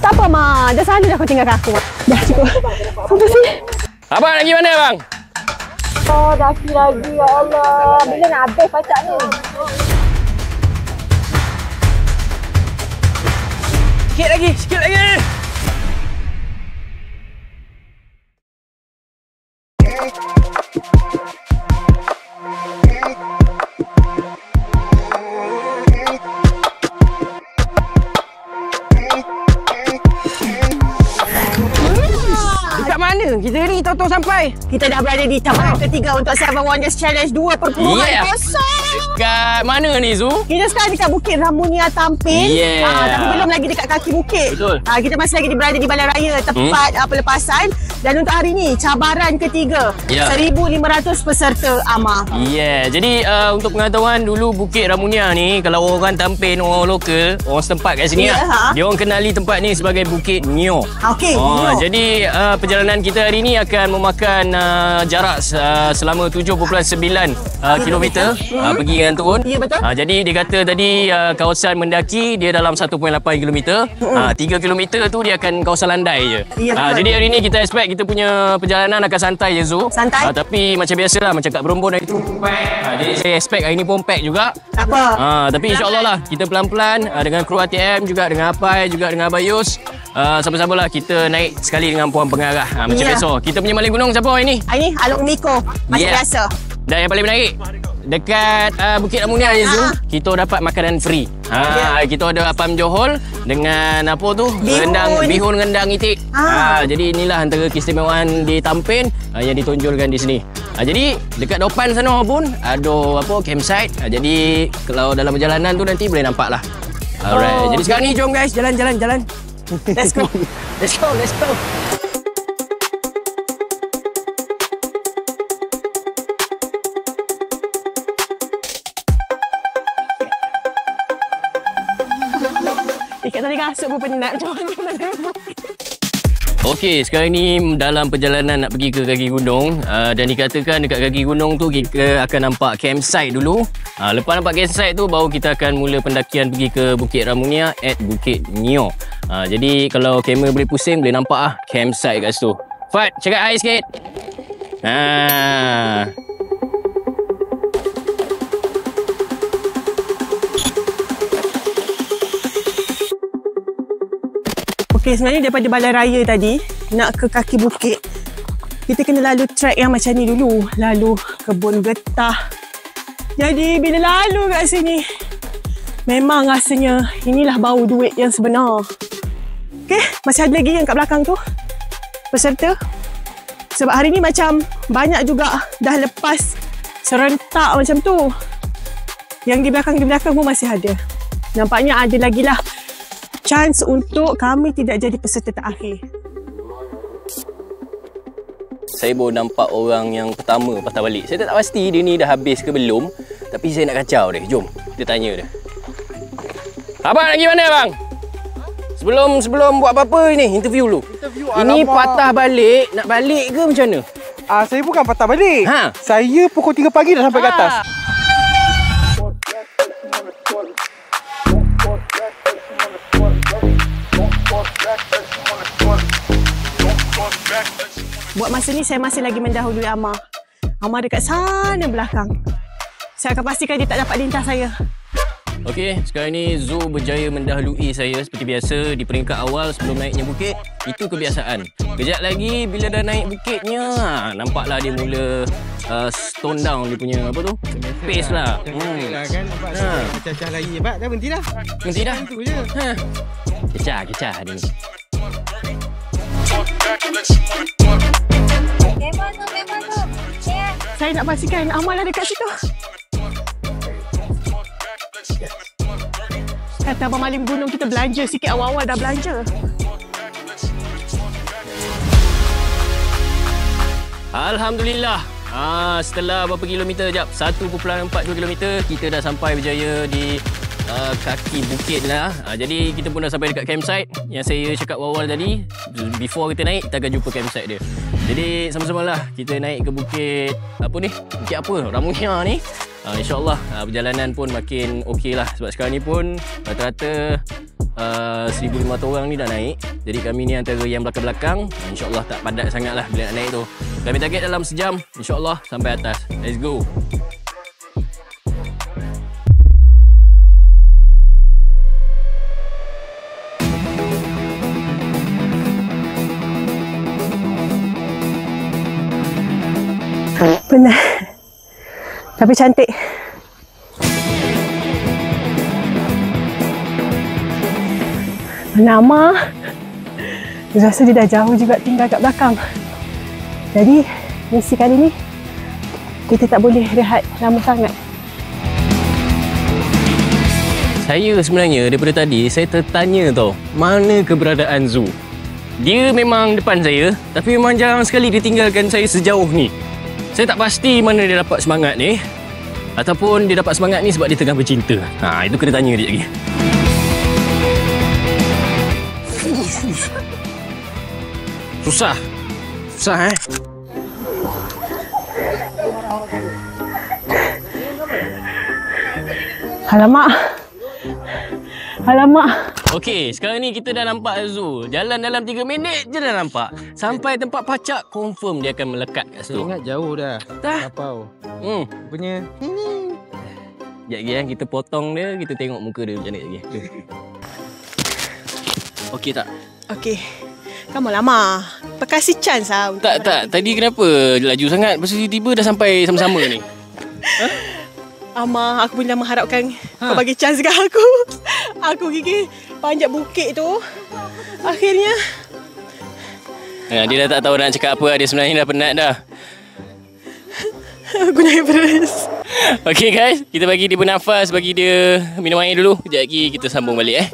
Tak apa, Ma. Dah selalu dah kau tinggalkan aku. Dah cukup. Sampai sini. Abang lagi mana bang? Oh, daki lagi. Ya Allah. Bila nak habis pacak ni? Sikit lagi, sikit lagi. Dekat mana? Kita ni tahu-tahu sampai. Kita dah berada di tahapan ketiga untuk Seven Wonders Challenge 2.0. Dekat mana ni Zu? Kita sekarang dekat Bukit Ramunia Tampin. Tapi belum lagi dekat kaki bukit. Betul. Kita masih lagi berada di Balai Raya tempat pelepasan. Dan untuk hari ni cabaran ketiga. 1,500 peserta amal. Jadi untuk pengetahuan dulu Bukit Ramunia ni kalau orang Tampin, orang lokal, orang setempat kat sini dia orang kenali tempat ni sebagai Bukit Nyo. Okey. Jadi perjalanan kita hari ni akan memakan jarak selama 7.9 kilometer pergi dengan turun. Ya, betul. Jadi dia kata tadi kawasan mendaki dia dalam 1.8 kilometer. 3 kilometer tu dia akan kawasan landai je. Ya, jadi hari ni kita expect kita punya perjalanan akan santai je Zu. Santai. Tapi macam biasalah macam kat Berumbun hari tu pack. Jadi saya expect hari ni pun pack juga. Tak apa. Tapi insya-Allah lah kita pelan-pelan dengan kru ATM juga dengan Apai juga dengan Abayus. Sama-sama lah kita naik sekali dengan puan pengarah. Macam biasa. Kita punya maling gunung siapa hari ni? Hari ni Alok Miko. Macam biasa. Dan yang paling menarik dekat Bukit Ramunia ni Zu, kita dapat makanan free. Kita ada apam johol dengan apa tu? Bihun rendang itik. Jadi inilah antara keistimewaan di Tampin yang ditonjolkan di sini. Jadi dekat depan sana pun ada campsite. Jadi kalau dalam perjalanan tu nanti boleh nampak lah. Alright. Jadi sekarang ni jom guys jalan. Let's go. Let's go. Ikat tadi kasut pun penat. Okey, sekarang ni dalam perjalanan nak pergi ke kaki gunung dan dikatakan dekat kaki gunung tu kita akan nampak campsite dulu. Lepas nampak campsite tu baru kita akan mula pendakian pergi ke Bukit Ramunia at Bukit Nyo. Jadi kalau kamera boleh pusing boleh nampak campsite kat situ. Fat, cakap hai sikit. Okey, sebenarnya daripada Balai Raya tadi nak ke kaki bukit, kita kena lalu trek yang macam ni dulu. Lalu kebun getah. Jadi bila lalu kat sini, memang rasanya inilah bau duit yang sebenar. Okey, masih ada lagi yang kat belakang tu peserta. Sebab hari ni macam banyak juga dah lepas serentak macam tu. Yang di belakang pun masih ada. Nampaknya ada lagi lah chance untuk kami tidak jadi peserta terakhir. Saya baru nampak orang yang pertama patah balik. Saya tak pasti dia ni dah habis ke belum. Tapi saya nak kacau dia. Jom, kita tanya dia. Abang lagi mana bang? Sebelum buat apa-apa ni, interview dulu. Ini patah balik, nak balik ke macam mana? Saya bukan patah balik. Saya pukul 3 pagi dah sampai ke atas. Buat masa ni saya masih lagi mendahului Amar. Amar dekat sana belakang. Saya akan pastikan dia tak dapat lintas saya. Okey, sekarang ni Zu berjaya mendahului saya seperti biasa di peringkat awal sebelum naiknya bukit. Itu kebiasaan. Kejap lagi bila dah naik bukitnya, nampaklah dia mula stone down dia punya apa tu? Pace lah. Kan nampak macam lari hebat dah berhenti dah. Berhenti dah. Tu je. Kecah dia ni. Memang tu. Saya nak pastikan Amar ada dekat situ. Kata Abang Malim Gunung kita belanja sikit, awal-awal dah belanja. Alhamdulillah. Setelah berapa kilometer jap? 1.42 kilometer kita dah sampai berjaya di kaki bukit lah. Jadi kita pun dah sampai dekat campsite yang saya cakap awal tadi. Before kita naik, kita akan jumpa campsite dia. Jadi sama-sama lah kita naik ke bukit apa ni? Bukit apa? Ramunia ni. InsyaAllah perjalanan pun makin okey lah. Sebab sekarang ni pun rata-rata 1,500 orang ni dah naik. Jadi kami ni antara yang belakang-belakang. InsyaAllah tak padat sangat lah bila nak naik tu. Kami target dalam sejam, InsyaAllah sampai atas. Let's go. Penat. Tapi cantik. Nama rasa dia dah jauh juga tinggal kat belakang. Jadi misi kali ni kita tak boleh rehat lama sangat. Saya sebenarnya daripada tadi saya tertanya tau, mana keberadaan Zu. Dia memang depan saya, tapi memang jarang sekali dia tinggalkan saya sejauh ni. Saya tak pasti mana dia dapat semangat ni, ataupun dia dapat semangat ni sebab dia tengah bercinta. Itu kena tanya dia lagi. Susah. Susah Alamak. Okey, sekarang ni kita dah nampak Zu. Jalan dalam 3 minit je dah nampak. Sampai tempat pacak, confirm dia akan melekat kat situ. Ingat jauh dah. Lapau. Punya. Sekejap lagi kita potong dia, kita tengok muka dia macam ni lagi. Okey tak? Okey. Kamu lama. Kasih chance lah. Tak. Tadi kenapa laju sangat? Lepas tu tiba-tiba dah sampai sama-sama ni. Ama, aku pun dah mengharapkan kau bagi chance kat aku. Aku gigih panjat bukit tu. Akhirnya dia dah tak tahu nak cakap apa. Dia sebenarnya dah penat dah. Aku naik beres. Okay guys, kita bagi dia bernafas, bagi dia minum air dulu. Sekejap lagi kita sambung balik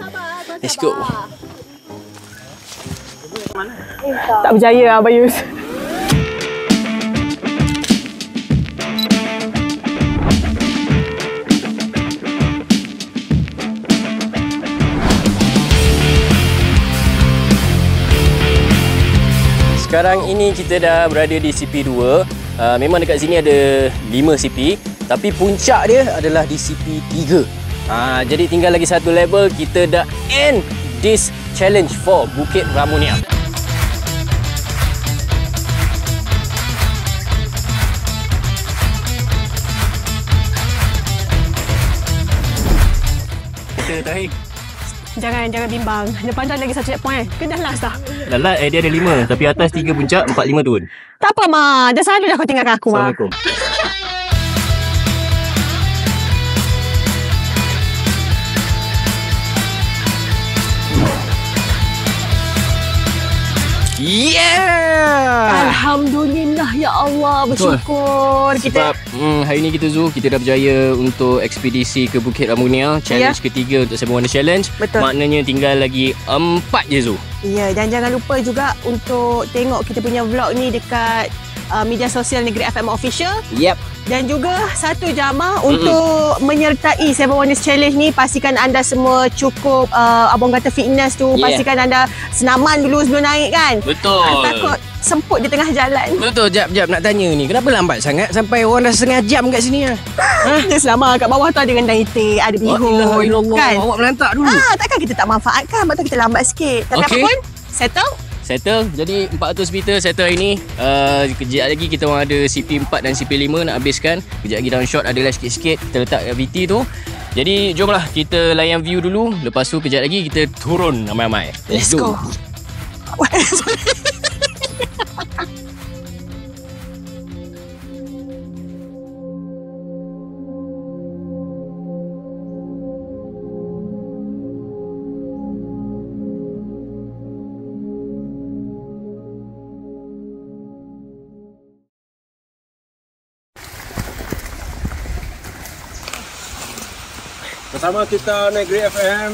Let's go. Tak berjaya Abayus. Sekarang ini kita dah berada di CP2. Memang dekat sini ada 5 CP, tapi puncak dia adalah di CP3. Jadi tinggal lagi satu level, kita dah end this challenge for Bukit Ramunia. Kita terakhir. Jangan bimbang. Depan tu ada lagi satu checkpoint Ke dah last dah? Dah last, dia ada 5. Tapi atas 3 puncak, 4, 5 turun. Tak apa, Ma. Dah selalu dah kau tinggalkan aku, Ma. Assalamualaikum. Yeah! Alhamdulillah, ya Allah. Bersyukur. Sebab hari ni kita dah berjaya untuk ekspedisi ke Bukit Ramunia. Challenge ketiga untuk 7 Wonders Challenge. Betul. Maknanya tinggal lagi 4 je Zu. Ya, dan jangan lupa juga untuk tengok kita punya vlog ni dekat media sosial Negeri FM Official. Yep. Dan juga satu jamaah untuk menyertai 7 Wonders Challenge ni. Pastikan anda semua cukup abang kata fitness tu. Pastikan anda senaman dulu sebelum naik kan. Betul. Takut semput di tengah jalan. Betul. Jap nak tanya ni, kenapa lambat sangat sampai orang dah setengah jam kat sini Dia selama kat bawah tu ada rendang itik, ada bihun kan. Awak melantak dulu. Takkan kita tak manfaatkan, sebab tu kita lambat sikit. Tapi apa pun settle. Jadi 400 meter settle hari ni. Kejap lagi kita orang ada CP4 dan CP5 nak habiskan. Kejap lagi downshot adalah sikit-sikit. Kita letak VT tu. Jadi jomlah kita layan view dulu. Lepas tu kejap lagi kita turun ramai-ramai. Let's go. Bersama kita Negeri FM.